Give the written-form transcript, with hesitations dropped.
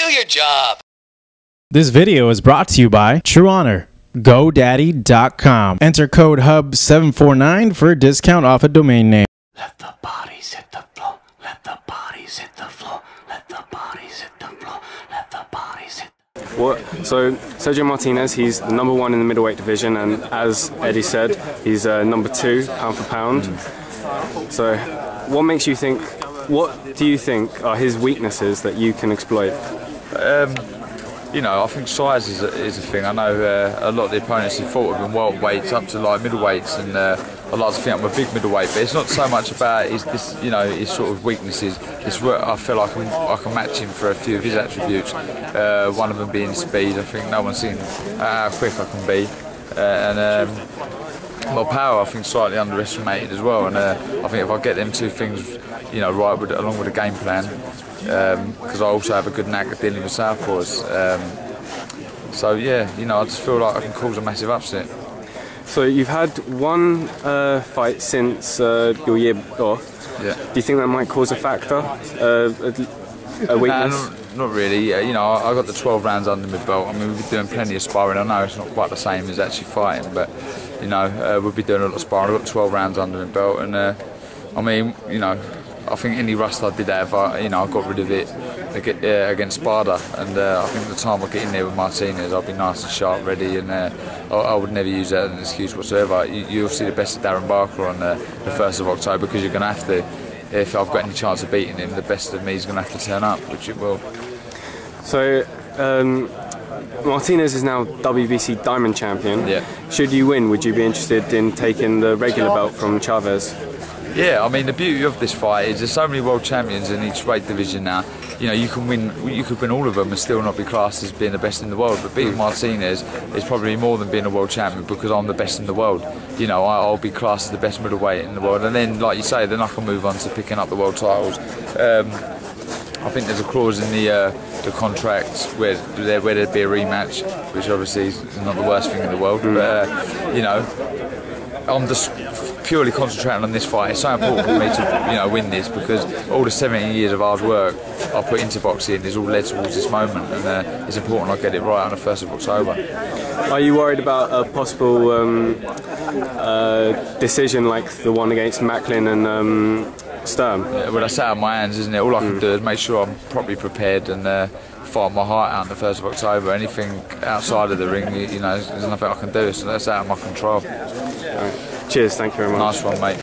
Do your job. This video is brought to you by True Honor. GoDaddy.com. Enter code HUB749 for a discount off a domain name. Let the bodies hit the floor. Let the bodies hit the floor. Let the bodies hit the floor. Let the bodies hit the floor. So Sergio Martinez, he's the #1 in the middleweight division, and as Eddie said, he's #2 pound for pound. So what makes you think? What do you think are his weaknesses that you can exploit? You know, I think size is a thing. I know a lot of the opponents he fought have been welterweights up to like middleweights, and I like to think I'm a big middleweight. But it's not so much about his sort of weaknesses. It's where I feel like I can match him for a few of his attributes. One of them being speed. I think no one's seen how quick I can be, and my power I think slightly underestimated as well. And I think if I get them two things, right along with the game plan. Because I also have a good knack at dealing with southpaws. So yeah, I just feel like I can cause a massive upset. So you've had one fight since your year off. Yeah. Do you think that might cause a factor, a weakness? Not really. I got the 12 rounds under my belt. I mean, we've been doing plenty of sparring. I know it's not quite the same as actually fighting, but we'll be doing a lot of sparring. I've got 12 rounds under my belt, and I mean, I think any rust I did have, I got rid of it against Sparta, and I think the time I get in there with Martinez, I'll be nice and sharp, ready, and I would never use that as an excuse whatsoever. You'll see the best of Darren Barker on the 1st of October, because you're going to have to. If I've got any chance of beating him, the best of me is going to have to turn up, which it will. So Martinez is now WBC Diamond Champion. Yeah. Should you win, would you be interested in taking the regular belt from Chavez? Yeah, I mean, the beauty of this fight is there's so many world champions in each weight division now. You could win all of them and still not be classed as being the best in the world. But beating Martinez is probably more than being a world champion, because I'm the best in the world. I'll be classed as the best middleweight in the world, and then, like you say, then I can move on to picking up the world titles. I think there's a clause in the contract where there'd be a rematch, which obviously is not the worst thing in the world. But I'm just purely concentrating on this fight. It's so important for me to win this, because all the 17 years of hard work I put into boxing is all led towards this moment, and it's important I get it right on the 1st of October. Are you worried about a possible decision like the one against Macklin and Sturm? Yeah, well, that's out of my hands, isn't it? All I can do is make sure I'm properly prepared and fight my heart out on the 1st of October. Anything outside of the ring, there's nothing I can do, so that's out of my control. Right. Cheers, thank you very much. Nice one, mate.